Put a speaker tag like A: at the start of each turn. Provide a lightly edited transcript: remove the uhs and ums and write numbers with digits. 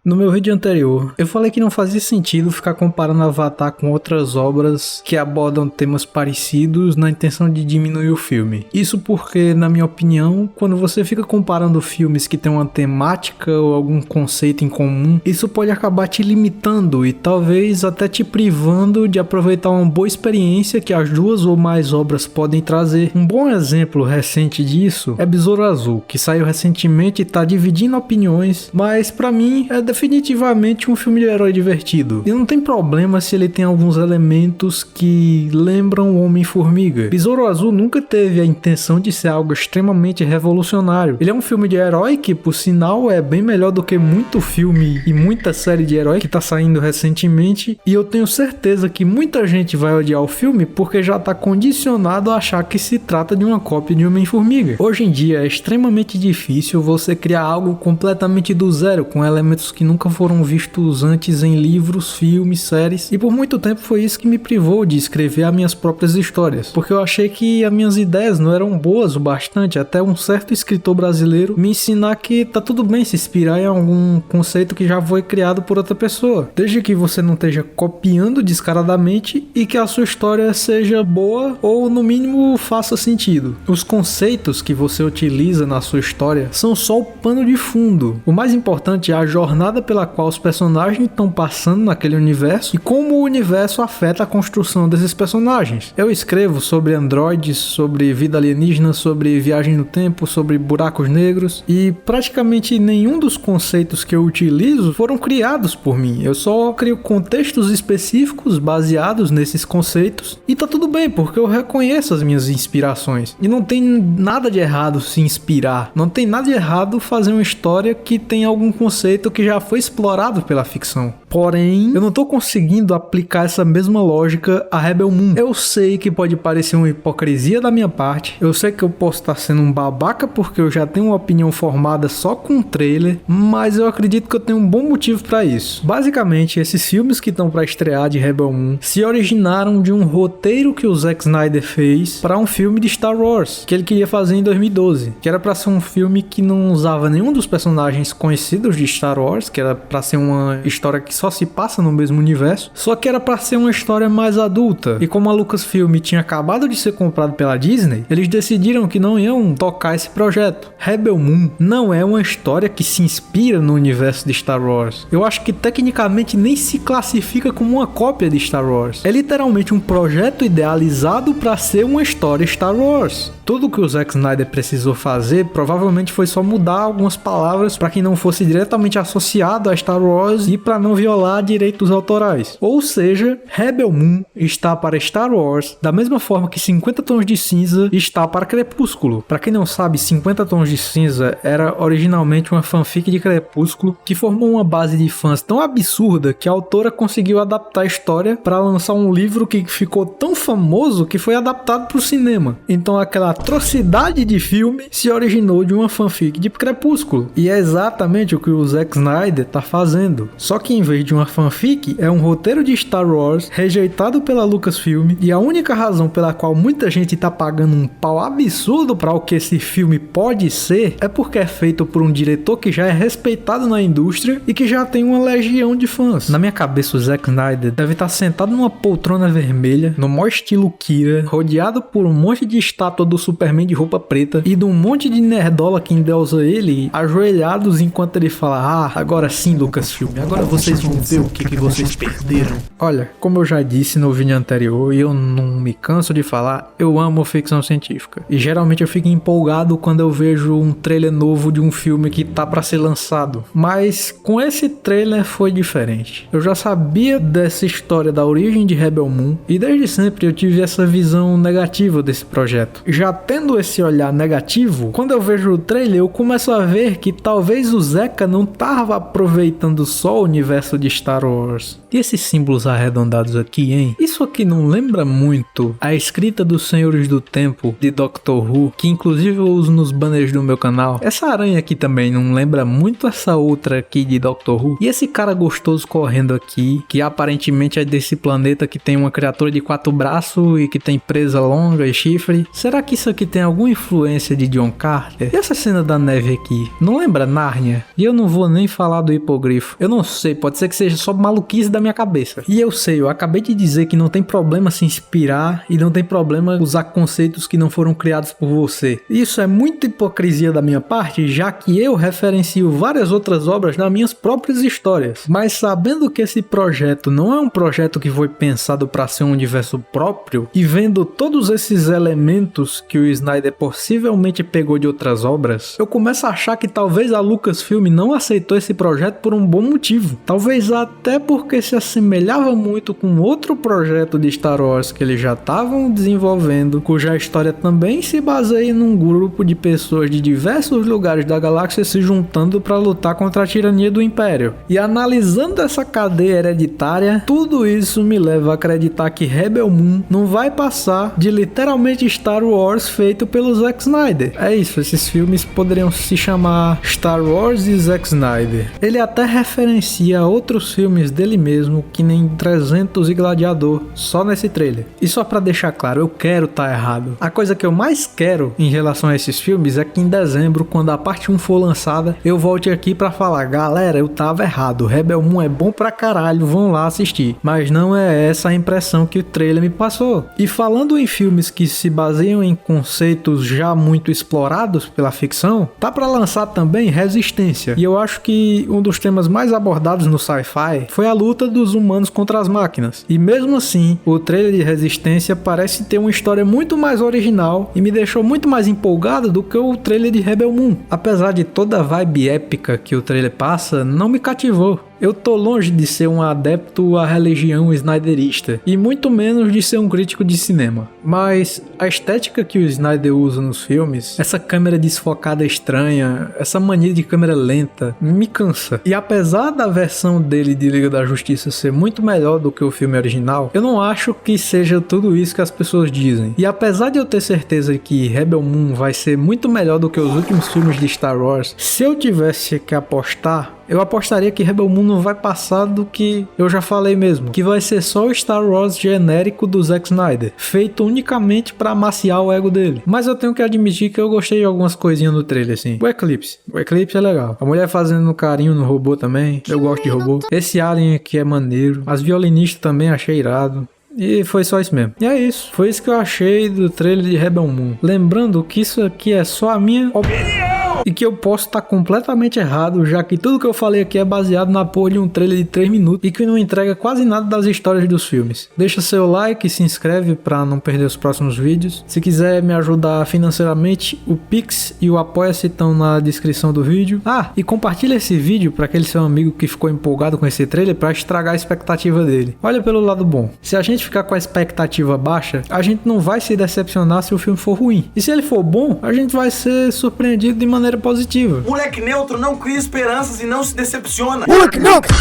A: No meu vídeo anterior, eu falei que não fazia sentido ficar comparando Avatar com outras obras que abordam temas parecidos na intenção de diminuir o filme. Isso porque, na minha opinião, quando você fica comparando filmes que têm uma temática ou algum conceito em comum, isso pode acabar te limitando e talvez até te privando de aproveitar uma boa experiência que as duas ou mais obras podem trazer. Um bom exemplo recente disso é Besouro Azul, que saiu recentemente e tá dividindo opiniões, mas pra mim é definitivamente um filme de herói divertido. E não tem problema se ele tem alguns elementos que lembram o Homem-Formiga. Besouro Azul nunca teve a intenção de ser algo extremamente revolucionário. Ele é um filme de herói que, por sinal, é bem melhor do que muito filme e muita série de herói que tá saindo recentemente. E eu tenho certeza que muita gente vai odiar o filme porque já tá condicionado a achar que se trata de uma cópia de Homem-Formiga. Hoje em dia é extremamente difícil você criar algo completamente do zero, com elementos que nunca foram vistos antes em livros, filmes, séries, e por muito tempo foi isso que me privou de escrever as minhas próprias histórias, porque eu achei que as minhas ideias não eram boas o bastante até um certo escritor brasileiro me ensinar que tá tudo bem se inspirar em algum conceito que já foi criado por outra pessoa, desde que você não esteja copiando descaradamente e que a sua história seja boa ou no mínimo faça sentido. Os conceitos que você utiliza na sua história são só o pano de fundo. O mais importante é a jornada pela qual os personagens estão passando naquele universo e como o universo afeta a construção desses personagens. Eu escrevo sobre androides, sobre vida alienígena, sobre viagem no tempo, sobre buracos negros e praticamente nenhum dos conceitos que eu utilizo foram criados por mim. Eu só crio contextos específicos baseados nesses conceitos e tá tudo bem, porque eu reconheço as minhas inspirações. E não tem nada de errado se inspirar, não tem nada de errado fazer uma história que tem algum conceito que já foi explorado pela ficção. Porém, eu não tô conseguindo aplicar essa mesma lógica a Rebel Moon. Eu sei que pode parecer uma hipocrisia da minha parte, eu sei que eu posso estar sendo um babaca porque eu já tenho uma opinião formada só com um trailer, mas eu acredito que eu tenho um bom motivo para isso. Basicamente, esses filmes que estão para estrear de Rebel Moon se originaram de um roteiro que o Zack Snyder fez para um filme de Star Wars, que ele queria fazer em 2012, que era para ser um filme que não usava nenhum dos personagens conhecidos de Star Wars, que era para ser uma história que só se passa no mesmo universo, só que era para ser uma história mais adulta. E como a Lucasfilm tinha acabado de ser comprado pela Disney, eles decidiram que não iam tocar esse projeto. Rebel Moon não é uma história que se inspira no universo de Star Wars. Eu acho que tecnicamente nem se classifica como uma cópia de Star Wars. É literalmente um projeto idealizado para ser uma história Star Wars. Tudo que o Zack Snyder precisou fazer provavelmente foi só mudar algumas palavras para que não fosse diretamente associado a Star Wars e para não violar direitos autorais. Ou seja, Rebel Moon está para Star Wars da mesma forma que 50 Tons de Cinza está para Crepúsculo. Para quem não sabe, 50 Tons de Cinza era originalmente uma fanfic de Crepúsculo que formou uma base de fãs tão absurda que a autora conseguiu adaptar a história para lançar um livro que ficou tão famoso que foi adaptado para o cinema. Então aquela atrocidade de filme se originou de uma fanfic de Crepúsculo. E é exatamente o que o Zack Snyder tá fazendo. Só que em vez de uma fanfic, é um roteiro de Star Wars rejeitado pela Lucasfilm, e a única razão pela qual muita gente tá pagando um pau absurdo para o que esse filme pode ser é porque é feito por um diretor que já é respeitado na indústria e que já tem uma legião de fãs. Na minha cabeça, o Zack Snyder deve estar sentado numa poltrona vermelha, no maior estilo Kira, rodeado por um monte de estátua do Superman de roupa preta e de um monte de nerdola que endeusa ele, ajoelhados enquanto ele fala: agora sim, Lucasfilm, agora vocês vão ver o que vocês perderam. Olha, como eu já disse no vídeo anterior e eu não me canso de falar, eu amo ficção científica. E geralmente eu fico empolgado quando eu vejo um trailer novo de um filme que tá pra ser lançado. Mas com esse trailer foi diferente. Eu já sabia dessa história da origem de Rebel Moon e desde sempre eu tive essa visão negativa desse projeto. Já tendo esse olhar negativo, quando eu vejo o trailer eu começo a ver que talvez o Zeca não tava aproveitando só o universo de Star Wars. E esses símbolos arredondados aqui, hein? Isso aqui não lembra muito a escrita dos Senhores do Tempo de Doctor Who, que inclusive eu uso nos banners do meu canal? Essa aranha aqui também não lembra muito essa outra aqui de Doctor Who? E esse cara gostoso correndo aqui, que aparentemente é desse planeta que tem uma criatura de 4 braços e que tem presa longa e chifre? Será que isso aqui tem alguma influência de John Carter? E essa cena da neve aqui, não lembra Nárnia? E eu não vou nem falar falar do hipogrifo. Eu não sei, pode ser que seja só maluquice da minha cabeça. E eu sei, eu acabei de dizer que não tem problema se inspirar e não tem problema usar conceitos que não foram criados por você. Isso é muita hipocrisia da minha parte, já que eu referencio várias outras obras nas minhas próprias histórias. Mas sabendo que esse projeto não é um projeto que foi pensado para ser um universo próprio, e vendo todos esses elementos que o Snyder possivelmente pegou de outras obras, eu começo a achar que talvez a Lucasfilm não aceitou esse projeto por um bom motivo. Talvez até porque se assemelhava muito com outro projeto de Star Wars que eles já estavam desenvolvendo, cuja história também se baseia num grupo de pessoas de diversos lugares da galáxia se juntando para lutar contra a tirania do Império. E analisando essa cadeia hereditária, tudo isso me leva a acreditar que Rebel Moon não vai passar de literalmente Star Wars feito pelo Zack Snyder. É isso, esses filmes poderiam se chamar Star Wars e Zack Snyder. Ele até referencia outros filmes dele mesmo, que nem 300 e Gladiador, só nesse trailer. E só pra deixar claro, eu quero tá errado. A coisa que eu mais quero em relação a esses filmes é que em dezembro, quando a parte 1 for lançada, eu volte aqui pra falar: galera, eu tava errado, Rebel Moon é bom pra caralho, vão lá assistir. Mas não é essa a impressão que o trailer me passou. E falando em filmes que se baseiam em conceitos já muito explorados pela ficção, tá pra lançar também Resistência. E eu acho que um dos temas mais abordados no sci-fi foi a luta dos humanos contra as máquinas. E mesmo assim, o trailer de Resistência parece ter uma história muito mais original e me deixou muito mais empolgado do que o trailer de Rebel Moon. Apesar de toda a vibe épica que o trailer passa, não me cativou. Eu tô longe de ser um adepto à religião snyderista, e muito menos de ser um crítico de cinema. Mas a estética que o Snyder usa nos filmes, essa câmera desfocada estranha, essa mania de câmera lenta, me cansa. E apesar da versão dele de Liga da Justiça ser muito melhor do que o filme original, eu não acho que seja tudo isso que as pessoas dizem. E apesar de eu ter certeza que Rebel Moon vai ser muito melhor do que os últimos filmes de Star Wars, se eu tivesse que apostar, eu apostaria que Rebel Moon não vai passar do que eu já falei mesmo, que vai ser só o Star Wars genérico do Zack Snyder, feito unicamente pra amaciar o ego dele. Mas eu tenho que admitir que eu gostei de algumas coisinhas no trailer, assim. O Eclipse é legal. A mulher fazendo carinho no robô também, eu gosto de robô. Esse alien aqui é maneiro. As violinistas também achei irado. E foi só isso mesmo. E é isso. Foi isso que eu achei do trailer de Rebel Moon. Lembrando que isso aqui é só a minha opinião. E que eu posso estar completamente errado, já que tudo que eu falei aqui é baseado na porra de um trailer de 3 minutos e que não entrega quase nada das histórias dos filmes. Deixa seu like e se inscreve para não perder os próximos vídeos. Se quiser me ajudar financeiramente, o Pix e o Apoia-se estão na descrição do vídeo. Ah, e compartilha esse vídeo para aquele seu amigo que ficou empolgado com esse trailer para estragar a expectativa dele. Olha pelo lado bom. Se a gente ficar com a expectativa baixa, a gente não vai se decepcionar se o filme for ruim. E se ele for bom, a gente vai ser surpreendido de maneira positiva.
B: Moleque neutro não cria esperanças e não se decepciona.
C: Moleque neutro!